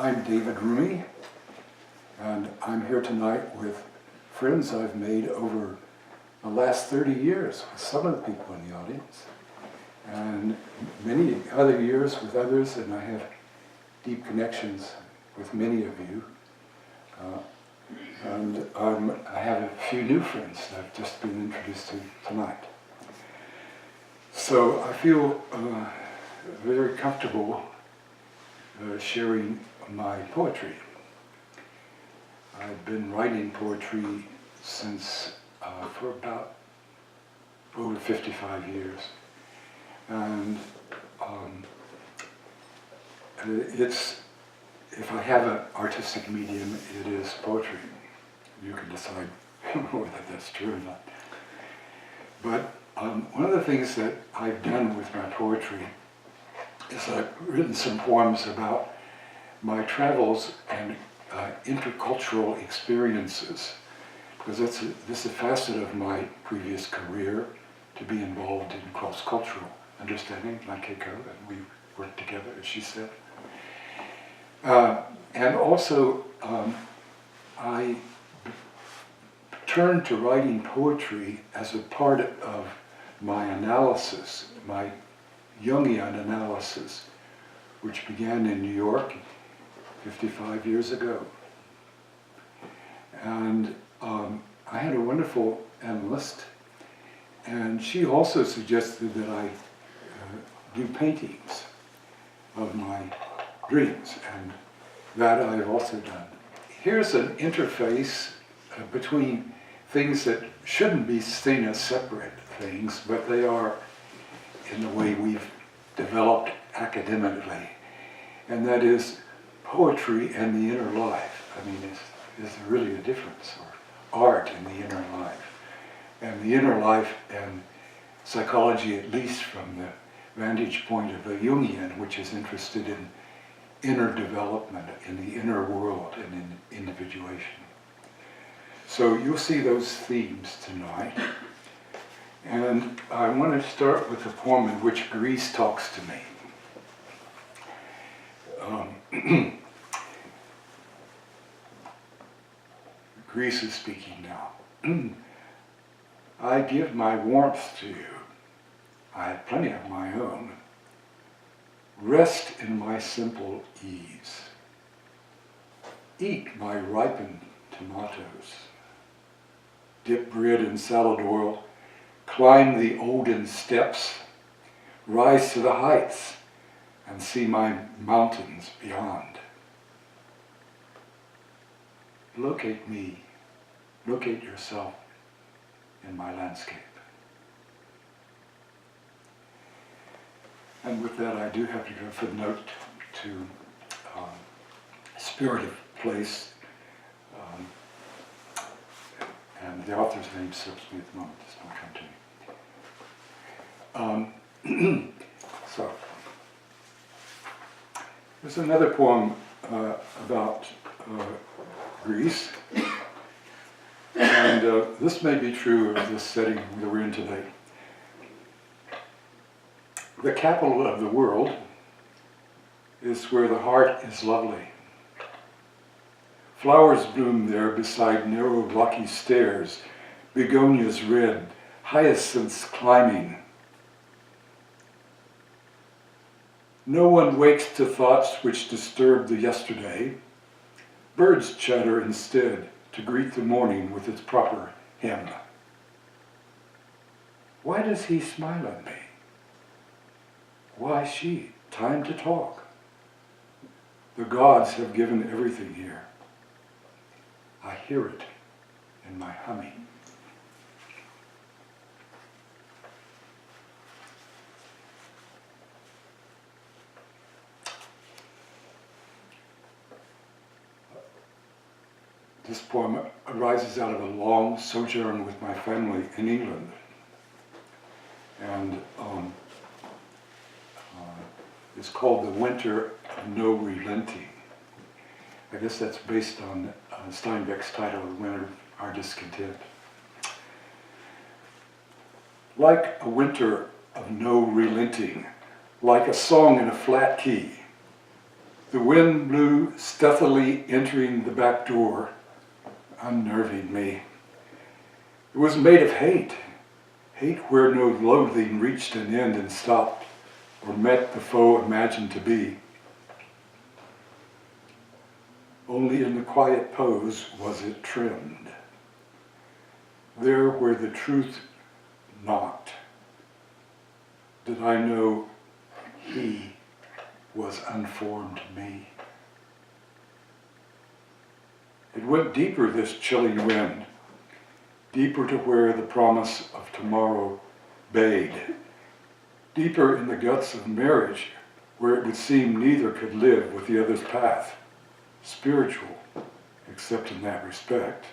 I'm David Roomy, and I'm here tonight with friends I've made over the last 30 years with some of the people in the audience, and many other years with others, and I have deep connections with many of you. I have a few new friends that I've just been introduced to tonight. So I feel very comfortable sharing my poetry. I've been writing poetry since for about over 55 years. And if I have an artistic medium, it is poetry. You can decide whether that's true or not. But one of the things that I've done with my poetry is I've written some poems about my travels and intercultural experiences, because this is a facet of my previous career, to be involved in cross-cultural understanding, like Keiko, and we work together, as she said. And also, I turned to writing poetry as a part of my analysis, my Jungian analysis, which began in New York 55 years ago. And I had a wonderful analyst, and she also suggested that I do paintings of my dreams, and that I've also done. Here's an interface between things that shouldn't be seen as separate things, but they are in the way we've developed academically, and that is poetry and the inner life. I mean, is there really a difference, or art in the inner life? And the inner life and psychology, at least from the vantage point of a Jungian, which is interested in inner development, in the inner world, and in individuation. So you'll see those themes tonight. And I want to start with a poem in which Greece talks to me. Greece is speaking now. I give my warmth to you. I have plenty of my own. Rest in my simple ease. Eat my ripened tomatoes. Dip bread in salad oil. Climb the olden steps. Rise to the heights and see my mountains beyond. Locate me. Locate yourself in my landscape. And with that, I do have to give a footnote to Spirit of Place, and the author's name slips me at the moment, it's not come to me. So, there's another poem about Greece, and this may be true of this setting that we're in today. The capital of the world is where the heart is lovely. Flowers bloom there beside narrow rocky stairs, begonias red, hyacinths climbing. No one wakes to thoughts which disturb the yesterday. Birds chatter instead to greet the morning with its proper hymn. Why does he smile at me? Why she? Time to talk. The gods have given everything here. I hear it in my humming. This poem arises out of a long sojourn with my family in England. And it's called The Winter of No Relenting. I guess that's based on Steinbeck's title, The Winter of Our Discontent. Like a winter of no relenting, like a song in a flat key, The wind blew stealthily entering the back door, unnerving me. It was made of hate, hate where no loathing reached an end and stopped, or met the foe imagined to be. Only in the quiet pose was it trimmed. There where the truth knocked, did I know he was unformed me. It went deeper, this chilling wind, deeper to where the promise of tomorrow bayed, deeper in the guts of marriage, where it would seem neither could live with the other's path, spiritual, except in that respect.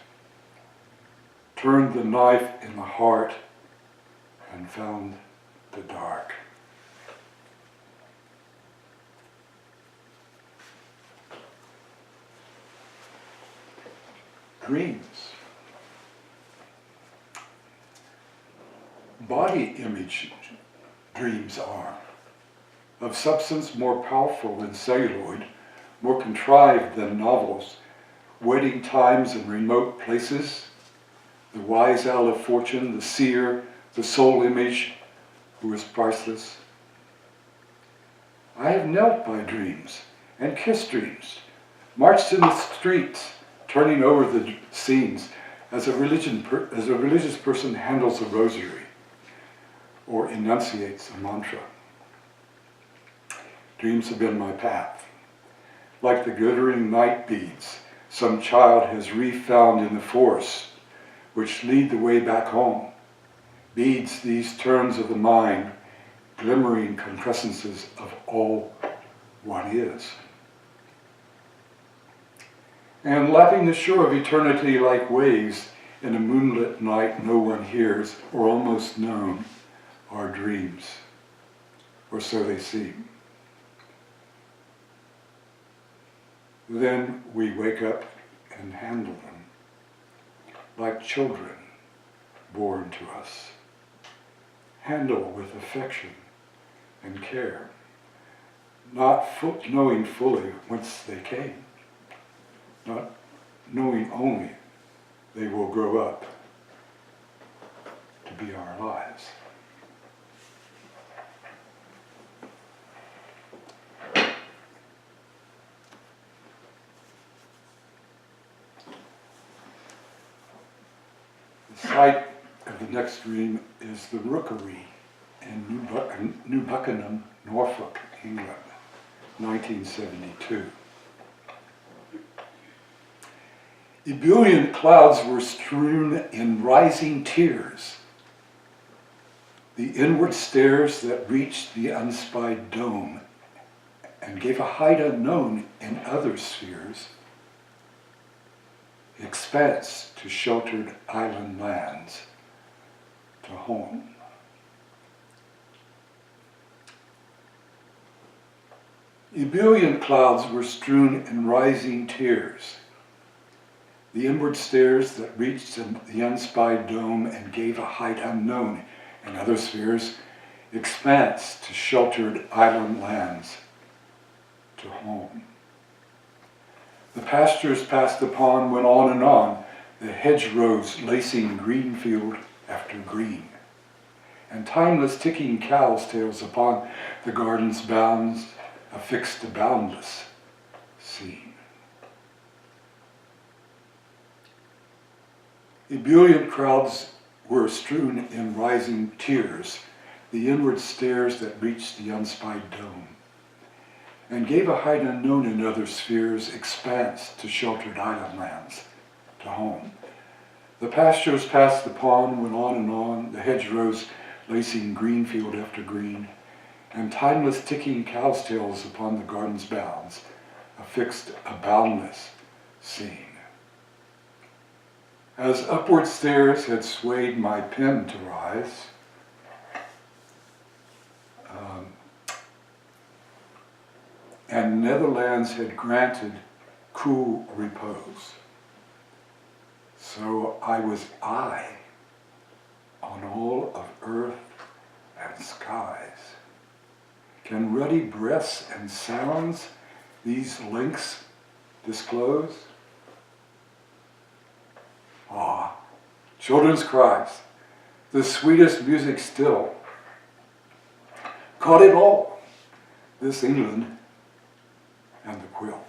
Turned the knife in the heart and found the dark. Dreams. Body image dreams are, of substance more powerful than celluloid, more contrived than novels, wedding times and remote places, the wise owl of fortune, the seer, the soul image, who is priceless. I have knelt by dreams and kissed dreams, marched in the streets, turning over the scenes as a religious person handles a rosary or enunciates a mantra. Dreams have been my path. Like the glittering night beads some child has refound in the forest, which lead the way back home. Beads, these turns of the mind, glimmering quintessences of all one is. And lapping the shore of eternity like waves in a moonlit night no one hears or almost known are dreams, or so they seem. Then we wake up and handle them like children born to us. Handle with affection and care, not knowing fully whence they came, not knowing only they will grow up to be our lives. The site of the next dream is the Rookery in New Buckingham, Norfolk, England, 1972. Ebullient clouds were strewn in rising tears. The inward stairs that reached the unspied dome and gave a height unknown in other spheres, expanse to sheltered island lands, to home. Ebullient clouds were strewn in rising tears. The inward stairs that reached the unspied dome and gave a height unknown in other spheres, expanse to sheltered island lands, to home. The pastures past the pond went on and on, the hedgerows lacing green field after green, and timeless ticking cows' tails upon the garden's bounds affixed a boundless scene. Ebullient crowds were strewn in rising tears, the inward stairs that reached the unspied dome, and gave a height unknown in other spheres, expanse to sheltered island lands, to home. The pastures past the pond went on and on, the hedgerows lacing green field after green, and timeless ticking cows' tails upon the garden's bounds affixed a boundless scene. As upward stairs had swayed my pen to rise, and Netherlands had granted cool repose, so I was I on all of earth and skies. Can ruddy breaths and sounds these links disclose? Ah, children's cries, the sweetest music still. Caught it all, this England and the quill.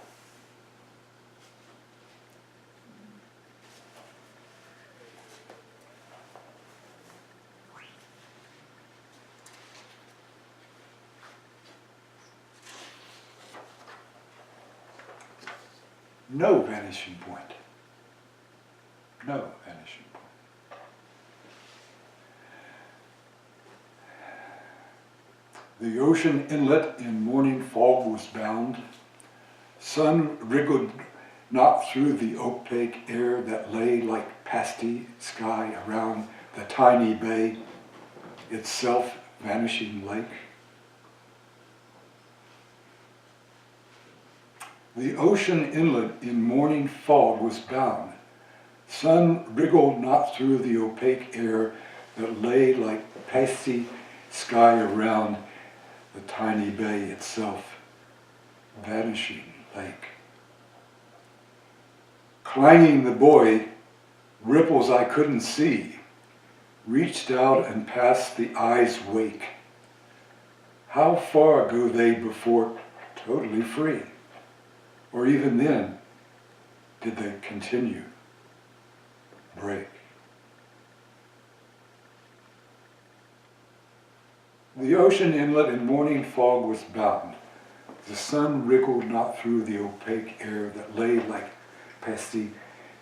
No vanishing point. No vanishing point. The ocean inlet in morning fog was bound. Sun wriggled not through the opaque air that lay like pasty sky around the tiny bay, itself vanishing lake. The ocean inlet in morning fog was bound. Sun wriggled not through the opaque air that lay like pasty sky around the tiny bay itself, vanishing lake. Clanging the buoy, ripples I couldn't see, reached out and past the eye's wake. How far go they before totally free? Or even then, did they continue? Break. The ocean inlet in morning fog was bound. The sun wriggled not through the opaque air that lay like pasty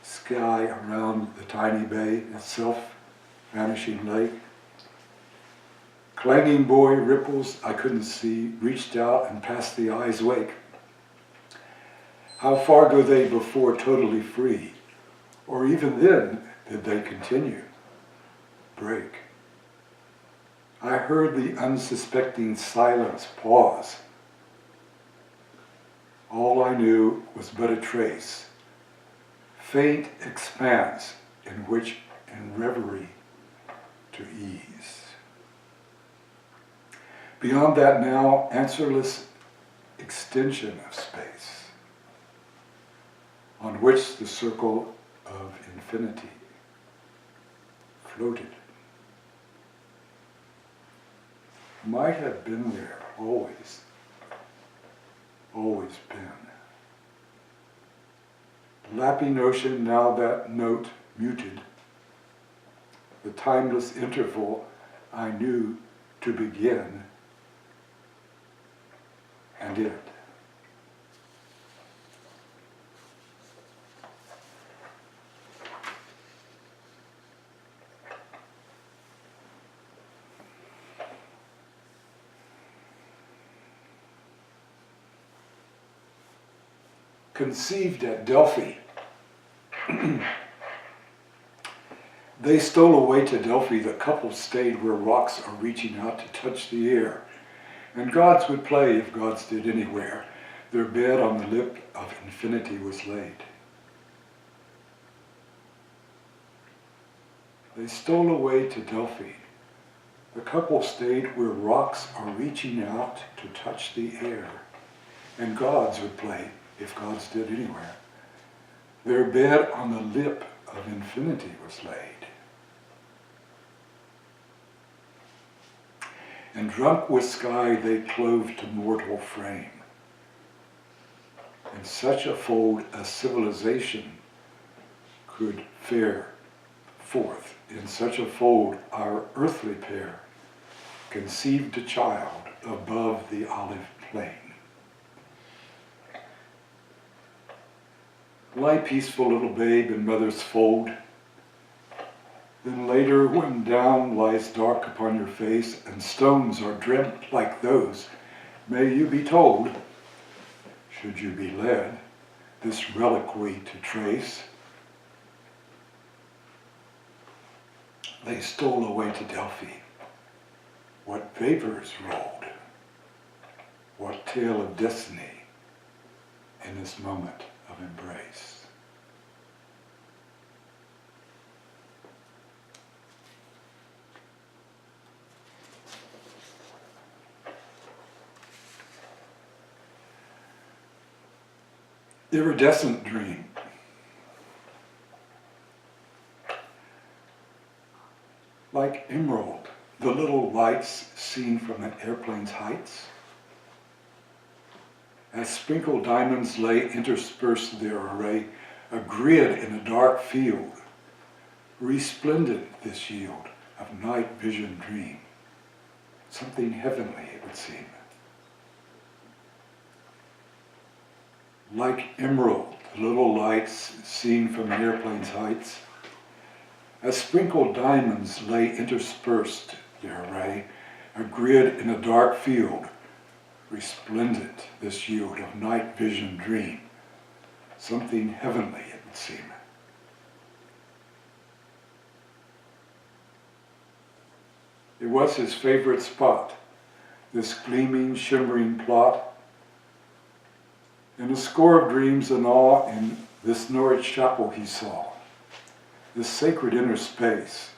sky around the tiny bay itself, vanishing lake. Clanging buoy ripples I couldn't see reached out and past the eye's wake. How far go they before totally free? Or even then, did they continue? Break. I heard the unsuspecting silence pause. All I knew was but a trace, faint expanse in which in reverie to ease. Beyond that now, answerless extension of space, on which the circle of infinity floated. Might have been there always, always been. Lapping ocean, now that note muted, the timeless interval I knew to begin and end. Conceived at Delphi. They stole away to Delphi. The couple stayed where rocks are reaching out to touch the air. And gods would play if gods did anywhere. Their bed on the lip of infinity was laid. They stole away to Delphi. The couple stayed where rocks are reaching out to touch the air. And gods would play if gods did anywhere. Their bed on the lip of infinity was laid. And drunk with sky they clove to mortal frame. In such a fold a civilization could fare forth. In such a fold our earthly pair conceived a child above the olive plain. Lie peaceful, little babe, in mother's fold. Then later, when down lies dark upon your face, and stones are dreamt like those, may you be told, should you be led, this reliquary to trace. They stole away to Delphi. What vapors rolled? What tale of destiny in this moment of embrace? Iridescent dream. Like emerald, the little lights seen from an airplane's heights. As sprinkled diamonds lay interspersed their array, a grid in a dark field, resplendent this yield of night vision dream. Something heavenly it would seem. Like emerald, the little lights seen from an airplane's heights. As sprinkled diamonds lay interspersed their array, a grid in a dark field, resplendent this yield of night vision dream. Something heavenly it would seem. It was his favorite spot, this gleaming, shimmering plot. In a score of dreams and awe in this Norwich chapel he saw, this sacred inner space,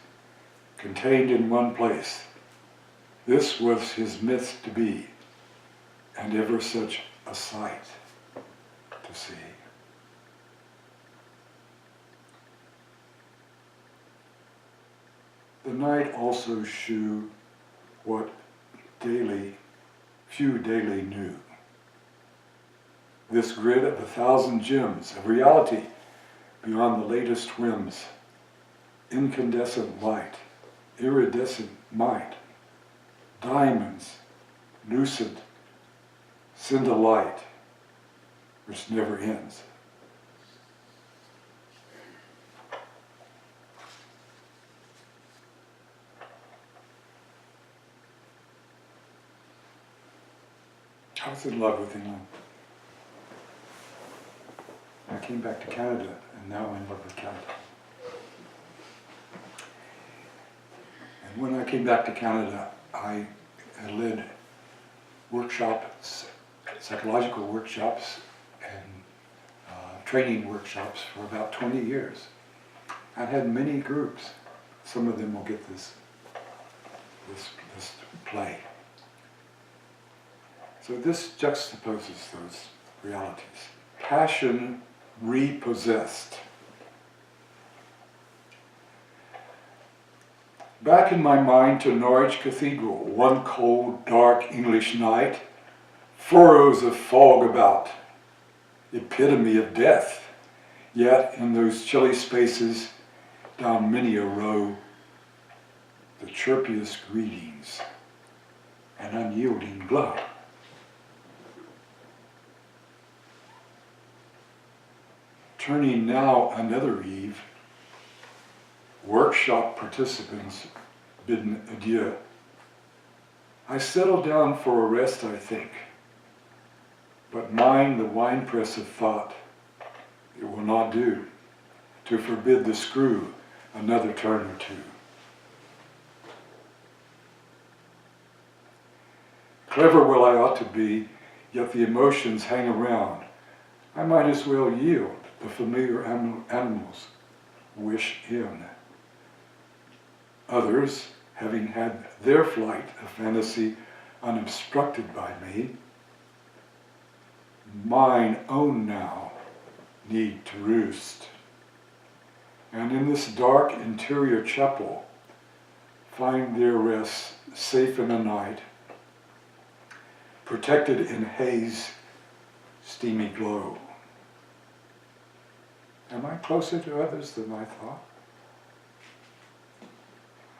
contained in one place. This was his myth to be, and ever such a sight to see. The night also shew what few daily knew. This grid of 1,000 gems of reality beyond the latest whims, incandescent light, iridescent might, diamonds, lucid, send a light which never ends. I was in love with England. I came back to Canada, and now I'm in love with Canada. And when I came back to Canada, I led workshops, psychological workshops, and training workshops for about 20 years. I've had many groups. Some of them will get this play. So this juxtaposes those realities. Passion repossessed. Back in my mind to Norwich Cathedral, one cold, dark English night, furrows of fog about, epitome of death, yet in those chilly spaces, down many a row, the chirpiest greetings, an unyielding glow. Turning now another eve, workshop participants bidden adieu. I settle down for a rest, I think, but mine the winepress of thought. It will not do to forbid the screw another turn or two. Clever will I ought to be, yet the emotions hang around. I might as well yield the familiar animals wish in. Others, having had their flight of fantasy unobstructed by me, mine own now need to roost. And in this dark interior chapel, find their rest safe in the night, protected in haze, steamy glow. Am I closer to others than I thought?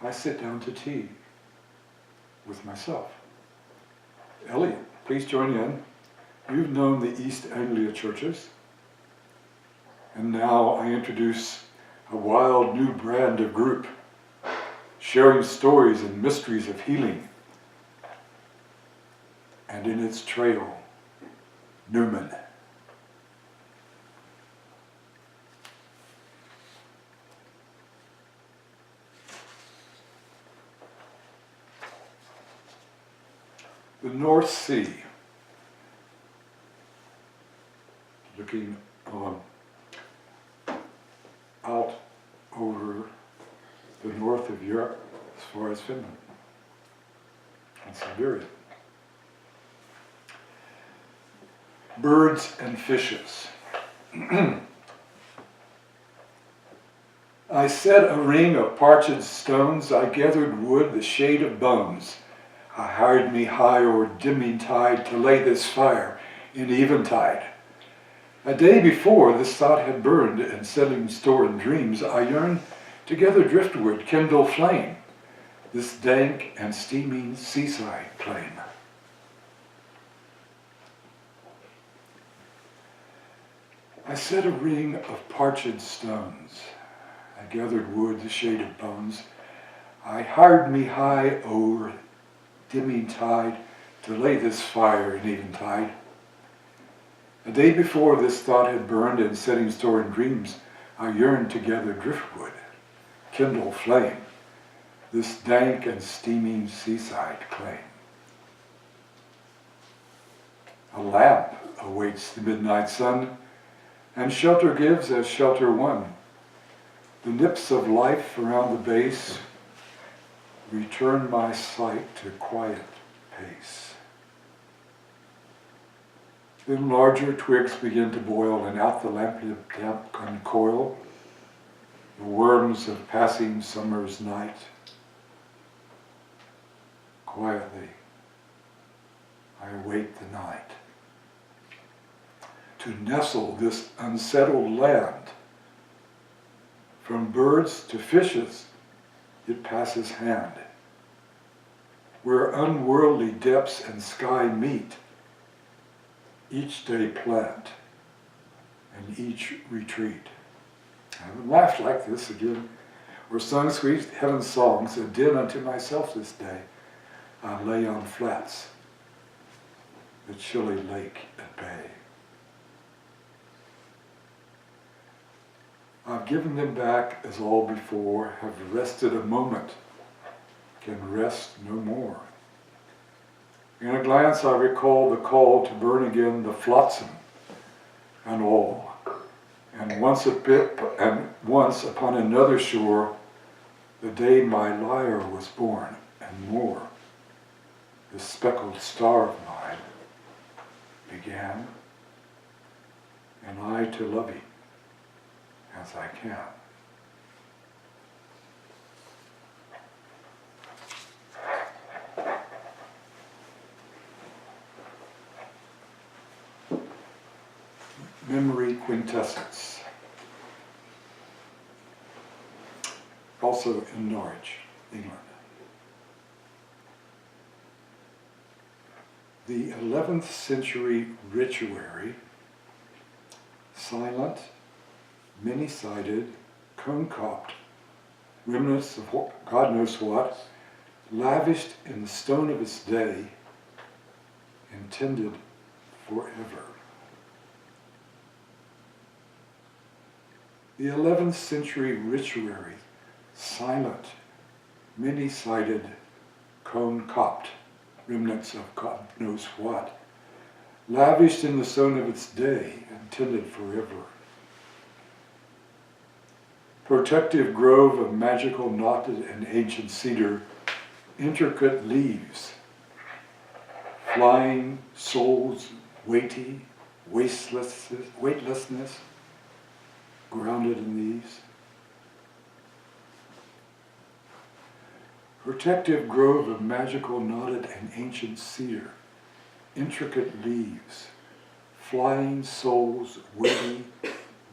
I sit down to tea with myself. Elliot, please join in. You've known the East Anglia churches, and now I introduce a wild new brand of group, sharing stories and mysteries of healing, and in its trail, Newman. The North Sea, looking out over the north of Europe as far as Finland and Siberia. Birds and fishes. I set a ring of parched stones, I gathered wood, the shade of bones. I hired me high o'er dimming tide to lay this fire in eventide. A day before this thought had burned, and setting store in dreams, I yearned to gather driftwood, kindle flame, this dank and steaming seaside claim. I set a ring of parched stones, I gathered wood, the shade of bones. I hired me high o'er dimming tide to lay this fire in eventide. A day before this thought had burned, and setting store in dreams, I yearned to gather driftwood, kindle flame, this dank and steaming seaside claim. A lamp awaits the midnight sun, and shelter gives as shelter won. The nips of life around the base return my sight to quiet pace. Then larger twigs begin to boil, and out the lamp-lit damp uncoil the worms of passing summer's night. Quietly, I await the night. To nestle this unsettled land, from birds to fishes, it passes hand. Where unworldly depths and sky meet, each day plant and each retreat. I haven't laughed like this again, or sung sweet heaven's songs, a din unto myself this day. I lay on flats, the chilly lake at bay. I've given them back as all before, have rested a moment, can rest no more. In a glance I recall the call to burn again the flotsam and all, and once upon another shore, the day my lyre was born, and more, the speckled star of mine began, and I to love it as I can. Memory Quintessence, also in Norwich, England. The 11th century rituary, silent, many-sided, cone-copped, remnants of God knows what, lavished in the stone of its day, intended forever. The 11th century rituary, silent, many-sided, cone-copped, remnants of God knows what, lavished in the stone of its day, intended forever. Protective grove of magical knotted and ancient cedar, intricate leaves, flying souls, weighty, weightlessness, grounded in these. Protective grove of magical knotted and ancient cedar, intricate leaves, flying souls, weighty,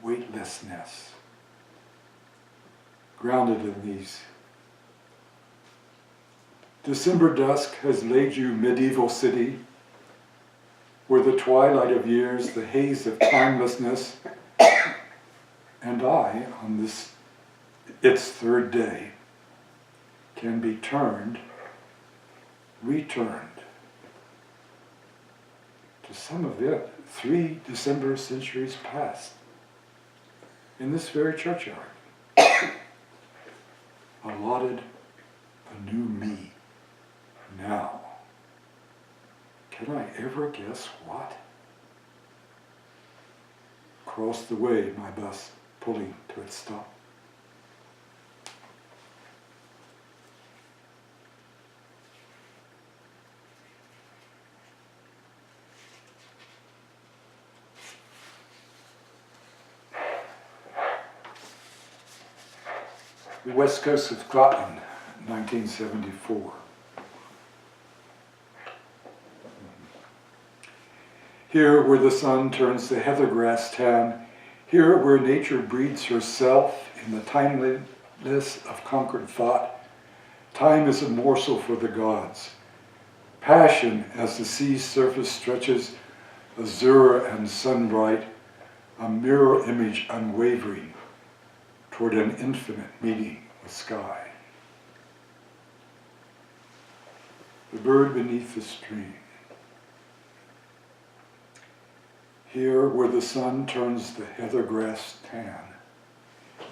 weightlessness, grounded in these. December dusk has laid you, medieval city, where the twilight of years, the haze of timelessness, and I, on this, its third day, can be turned, returned, to some of it 3 December centuries past, in this very churchyard, allotted a new me now. Can I ever guess what? Across the way, my bus pulling to its stop. the west coast of Scotland, 1974. Here where the sun turns the heathergrass tan, here where nature breeds herself in the timeliness of Concord thought, time is a morsel for the gods. Passion as the sea's surface stretches, azure and sunbright, a mirror image unwavering toward an infinite meeting with sky. The bird beneath the stream. Here where the sun turns the heathergrass tan,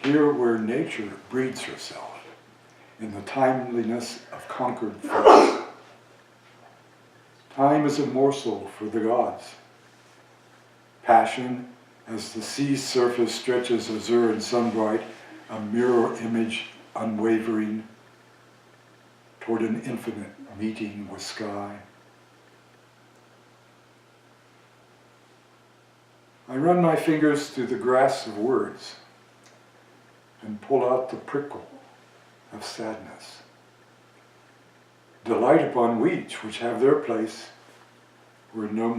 here where nature breeds herself in the timeliness of Concord thought. Time is a morsel for the gods. Passion, as the sea's surface stretches azure and sunbright, a mirror image unwavering toward an infinite meeting with sky. I run my fingers through the grass of words and pull out the prickle of sadness. Delight upon weeds which have their place where no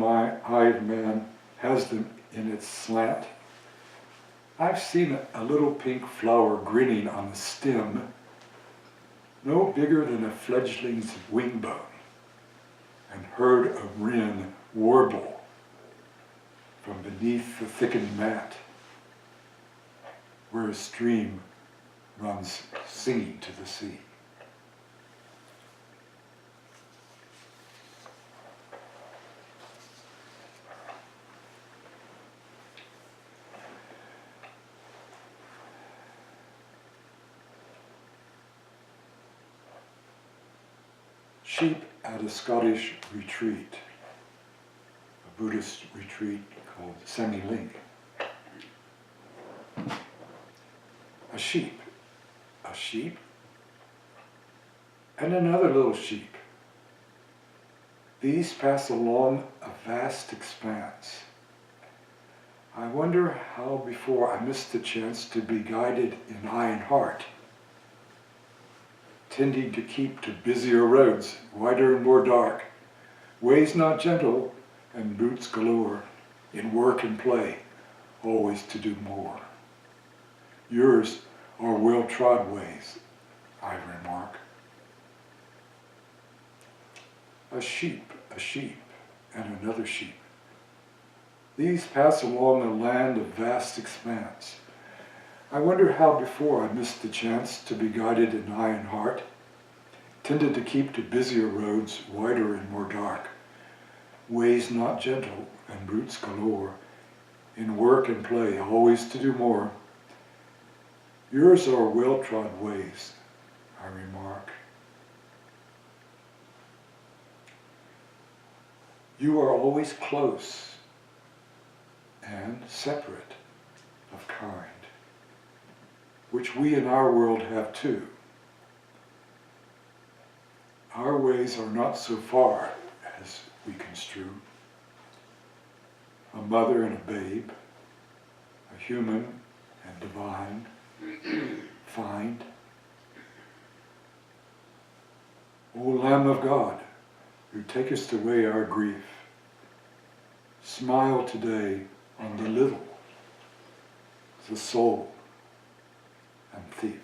eye of man has them in its slant. I've seen a little pink flower grinning on the stem, no bigger than a fledgling's wing bone, and heard a wren warble from beneath the thickened mat, where a stream runs singing to the sea. Sheep at a Scottish retreat, a Buddhist retreat called Semi-Ling. A sheep, and another little sheep. These pass along a vast expanse. I wonder how before I missed the chance to be guided in eye and heart, tending to keep to busier roads, wider and more dark, ways not gentle, and boots galore, in work and play, always to do more. Yours are well-trod ways, I remark. A sheep, and another sheep. These pass along a land of vast expanse. I wonder how before I missed the chance to be guided in eye and heart, tended to keep to busier roads, wider and more dark, ways not gentle and brutes galore, in work and play, always to do more. Yours are well-trod ways, I remark. You are always close and separate of kind, which we in our world have too. Our ways are not so far as we construe. A mother and a babe, a human and divine, find. O Lamb of God, who takest away our grief, smile today on the little, the soul, and thief.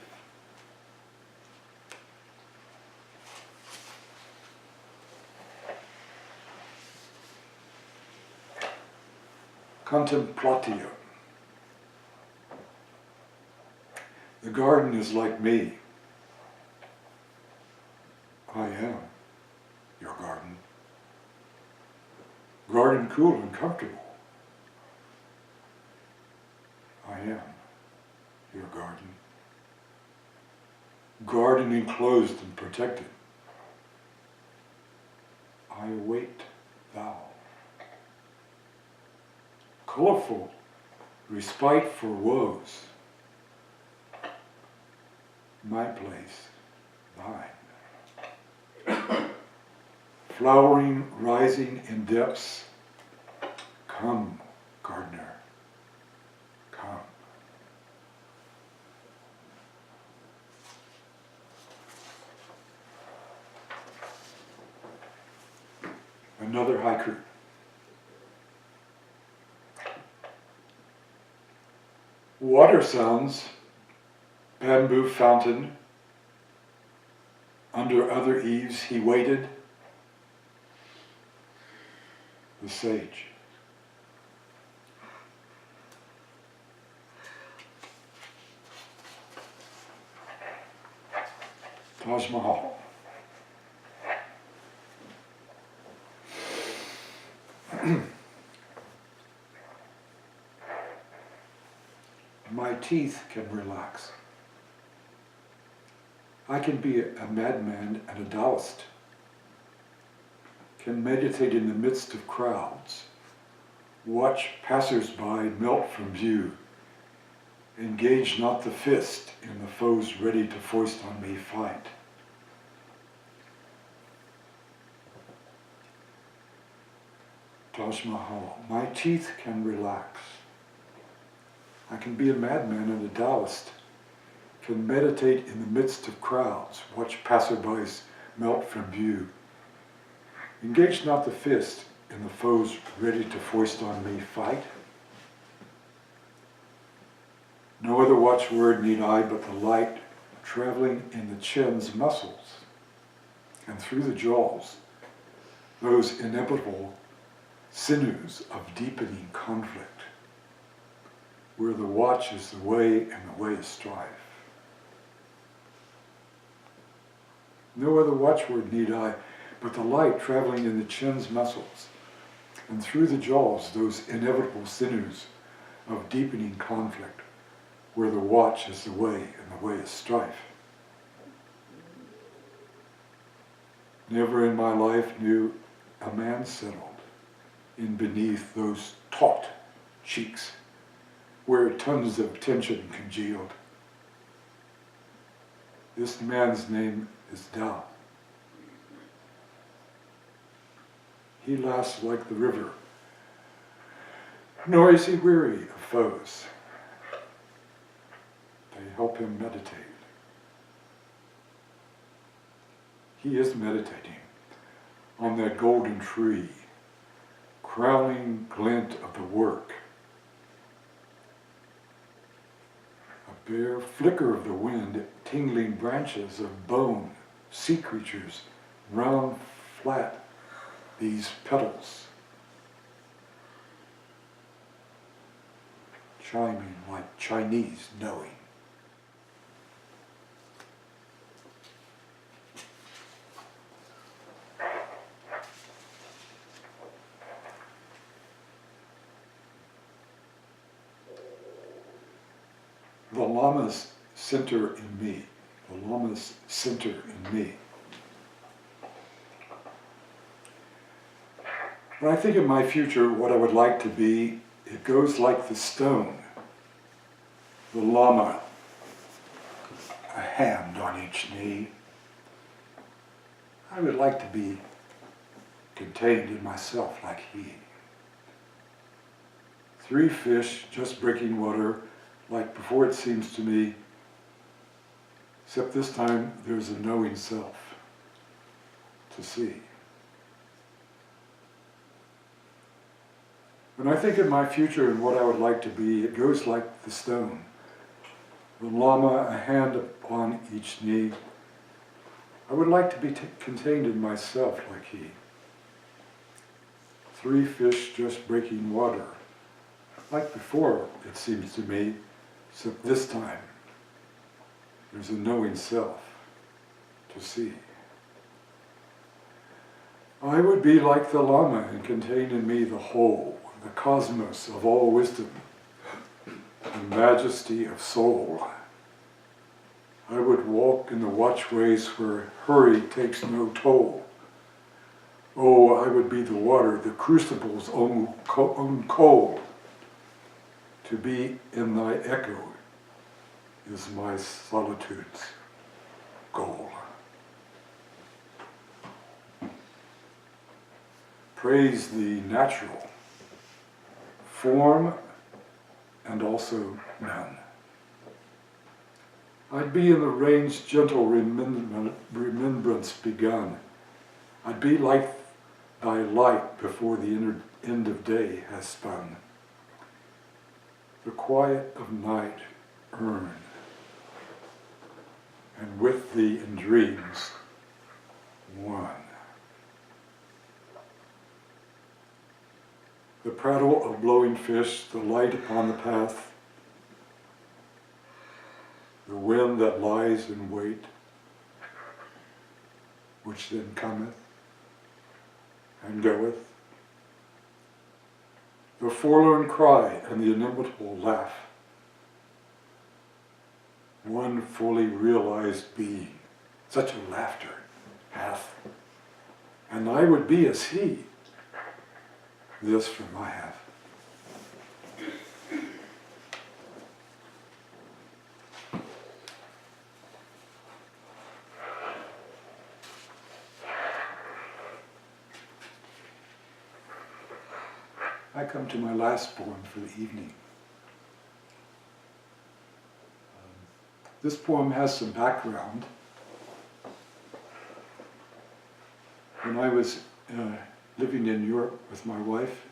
Contemplatio. The garden is like me. I am your garden. Garden cool and comfortable. I am your garden. Garden enclosed and protected. I await thou. Colorful, respite for woes. My place, thine. Flowering, rising in depths. Come, gardener, come. Another haiku. Water sounds, bamboo fountain. Under other eaves he waited. The sage. Taj Mahal. My teeth can relax. I can be a madman and a Taoist, can meditate in the midst of crowds, watch passers-by melt from view, engage not the fist in the foes ready to foist on me fight. Taj Mahal. My teeth can relax. I can be a madman and a Taoist, can meditate in the midst of crowds, watch passerbys melt from view. Engage not the fist in the foes ready to foist on me fight. No other watchword need I but the light traveling in the chin's muscles and through the jaws, those inevitable sinews of deepening conflict, where the watch is the way and the way is strife. No other watchword need I but the light traveling in the chin's muscles and through the jaws, those inevitable sinews of deepening conflict, where the watch is the way and the way is strife. Never in my life knew a man settled in beneath those taut cheeks, where tons of tension congealed. This man's name is Tao. He laughs like the river, nor is he weary of foes. They help him meditate. He is meditating on that golden tree, crowning glint of the work. A bare flicker of the wind, tingling branches of bone, sea creatures, round, flat, these petals, chiming like Chinese knowing. The Llama's center in me. The Llama's center in me. When I think of my future, what I would like to be, it goes like the stone. The Llama, a hand on each knee. I would like to be contained in myself like he. 3 fish just breaking water, like before it seems to me, except this time there's a knowing self to see. When I think of my future and what I would like to be, it goes like the stone. The Llama, a hand upon each knee. I would like to be contained in myself like he. 3 fish just breaking water, like before it seems to me, except this time there's a knowing self to see. I would be like the Llama and contain in me the whole, the cosmos of all wisdom, the majesty of soul. I would walk in the watchways where hurry takes no toll. Oh, I would be the water, the crucible's own coal. To be in thy echo is my solitude's goal. Praise the natural, form and also none. I'd be in the rain's gentle remembrance begun. I'd be like thy light before the end of day has spun. The quiet of night earn, and with thee in dreams one. The prattle of blowing fish, the light upon the path, the wind that lies in wait, which then cometh and goeth, the forlorn cry and the inimitable laugh, one fully realized being, such a laughter hath, and I would be as he, this from I have. I come to my last poem for the evening. This poem has some background. When I was living in Europe with my wife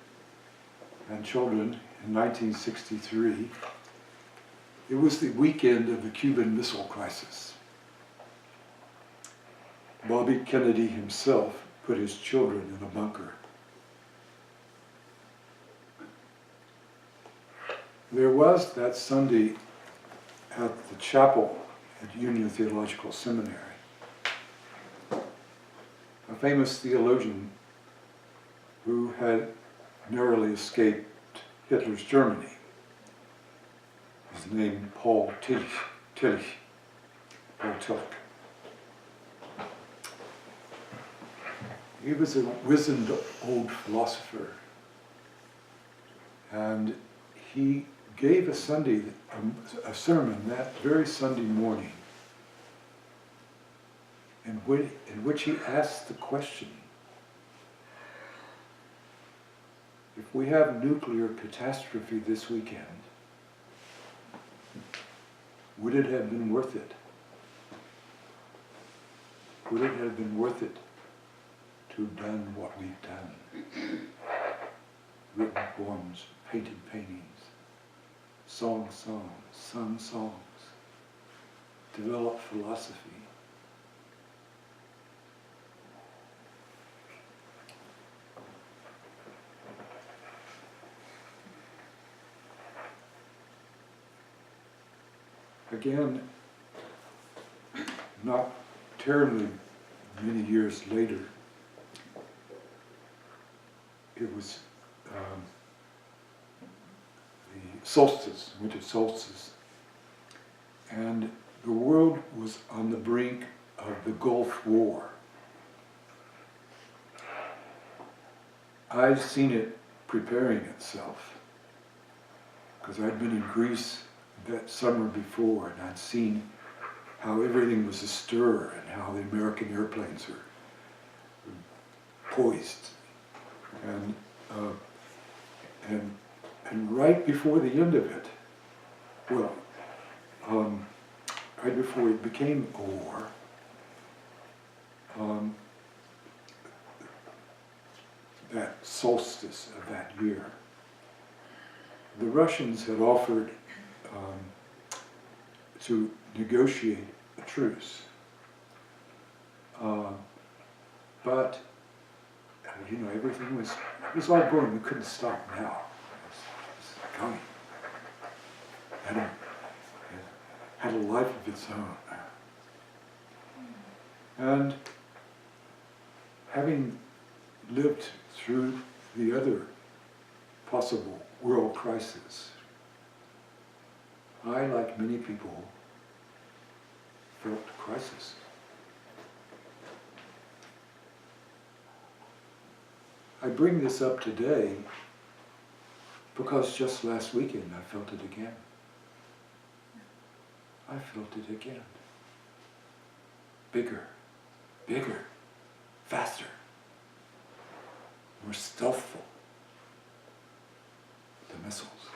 and children in 1963, it was the weekend of the Cuban Missile Crisis. Bobby Kennedy himself put his children in a bunker. There was that Sunday at the chapel at Union Theological Seminary, a famous theologian who had narrowly escaped Hitler's Germany. His name, Paul Tillich. He was a wizened old philosopher, and he gave a sermon that very Sunday morning in which he asked the question, if we have nuclear catastrophe this weekend, would it have been worth it? Would it have been worth it to have done what we've done? Written poems, painted paintings, sung songs, developed philosophy. Again, not terribly many years later, it was the solstice, winter solstice, and the world was on the brink of the Gulf War. I'd seen it preparing itself, because I'd been in Greece that summer before, and I'd seen how everything was astir and how the American airplanes were poised. And right before the end of it, well, right before it became a war, that solstice of that year, the Russians had offered to negotiate a truce. But everything was all going. We couldn't stop now. It was coming. Had a life of its own. And having lived through the other possible world crisis, I, like many people, felt crisis. I bring this up today because just last weekend I felt it again. I felt it again. Bigger, faster, more stealthful. The missiles.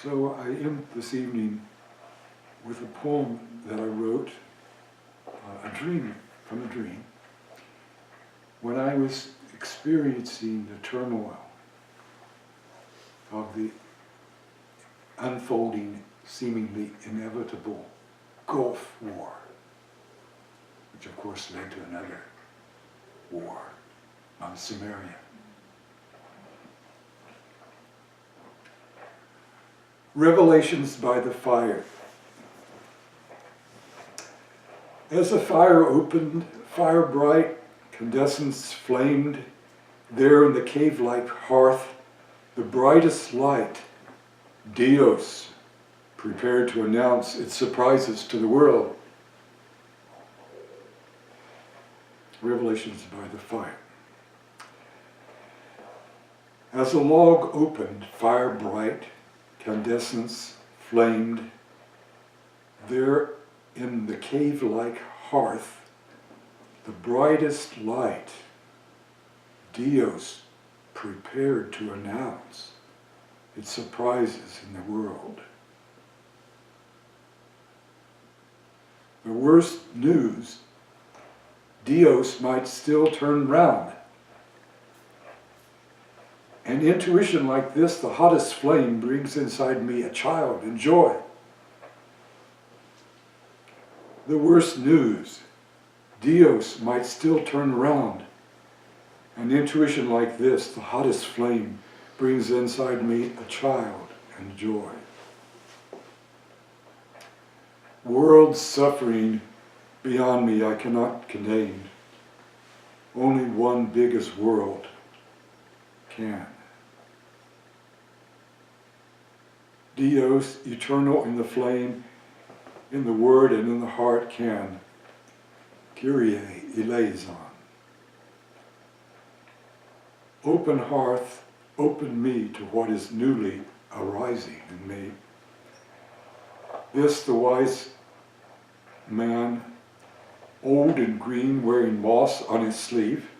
So I end this evening with a poem that I wrote from a dream, when I was experiencing the turmoil of the unfolding, seemingly inevitable Gulf War, which of course led to another war on Samaria. Revelations by the fire. As the fire opened, fire bright, Candescence flamed there in the cave-like hearth, the brightest light, Dios, prepared to announce its surprises to the world. Revelations by the fire. As the log opened, fire bright, Candescence flamed there in the cave-like hearth, the brightest light, Dios, prepared to announce its surprises in the world. The worst news, Dios might still turn round. An intuition like this, the hottest flame, brings inside me a child and joy. The worst news, Dios might still turn around. An intuition like this, the hottest flame, brings inside me a child and joy. World suffering beyond me I cannot contain. Only one biggest world can. Dios, eternal in the flame, in the word and in the heart can. Kyrie eleison. Open hearth, open me to what is newly arising in me. This the wise man, old and green, wearing moss on his sleeve,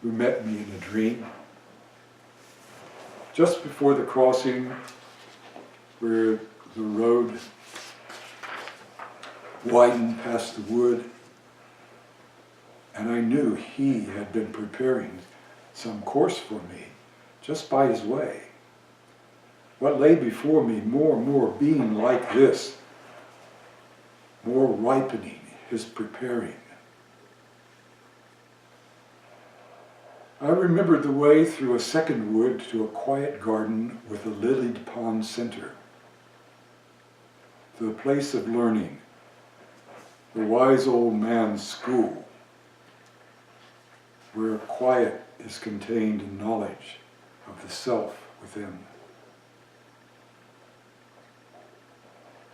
who met me in a dream. Just before the crossing, where the road widened past the wood, and I knew he had been preparing some course for me, just by his way. What lay before me, more and more being like this, more ripening, his preparing. I remembered the way through a second wood to a quiet garden with a lilied pond center, to the place of learning, the wise old man's school, where quiet is contained in knowledge of the self within.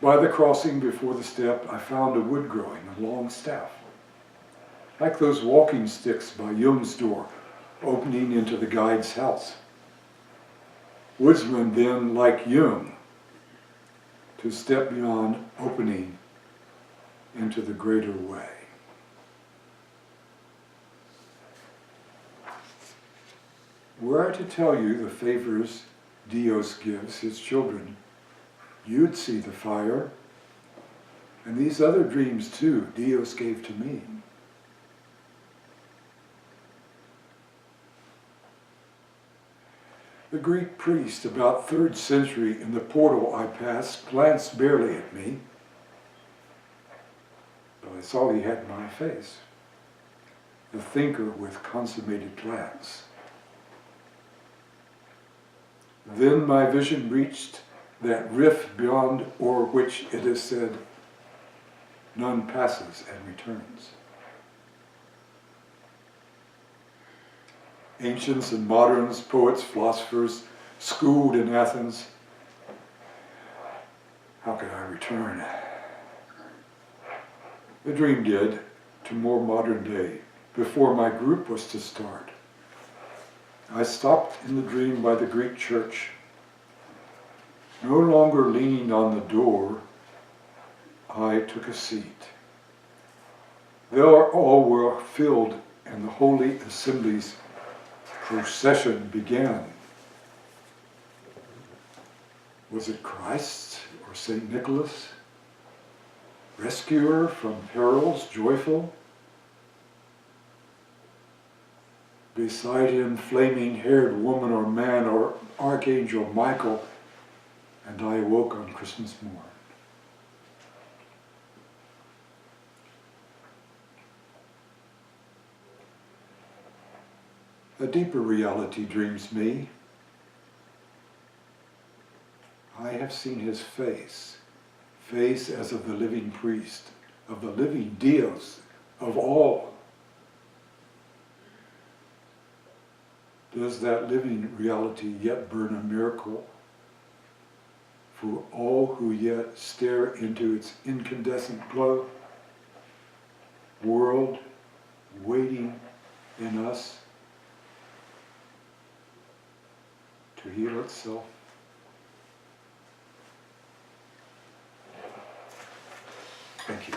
By the crossing before the step, I found a wood growing, a long staff, like those walking sticks by Jung's door, opening into the guide's house. Woodsmen then, like Jung, to step beyond opening into the greater way. Were I to tell you the favors Dios gives his children, you'd see the fire, and these other dreams too Dios gave to me. The Greek priest, about 3rd century, in the portal I passed, glanced barely at me, but I saw he had my face, the thinker with consummated glance. Then my vision reached that rift beyond o'er which it is said, none passes and returns. Ancients and moderns, poets, philosophers, schooled in Athens, how could I return? The dream did, to more modern day, before my group was to start. I stopped in the dream by the Greek church, no longer leaning on the door, I took a seat. There all were filled, and the holy assembly's procession began. Was it Christ or St. Nicholas? rescuer from perils, joyful. Beside him, flaming-haired woman or man, or Archangel Michael, and I awoke on Christmas morn. A deeper reality dreams me. I have seen his face, face as of the living priest, of the living Dios, of all. Does that living reality yet burn a miracle for all who yet stare into its incandescent glow? World waiting in us to heal itself? Thank you.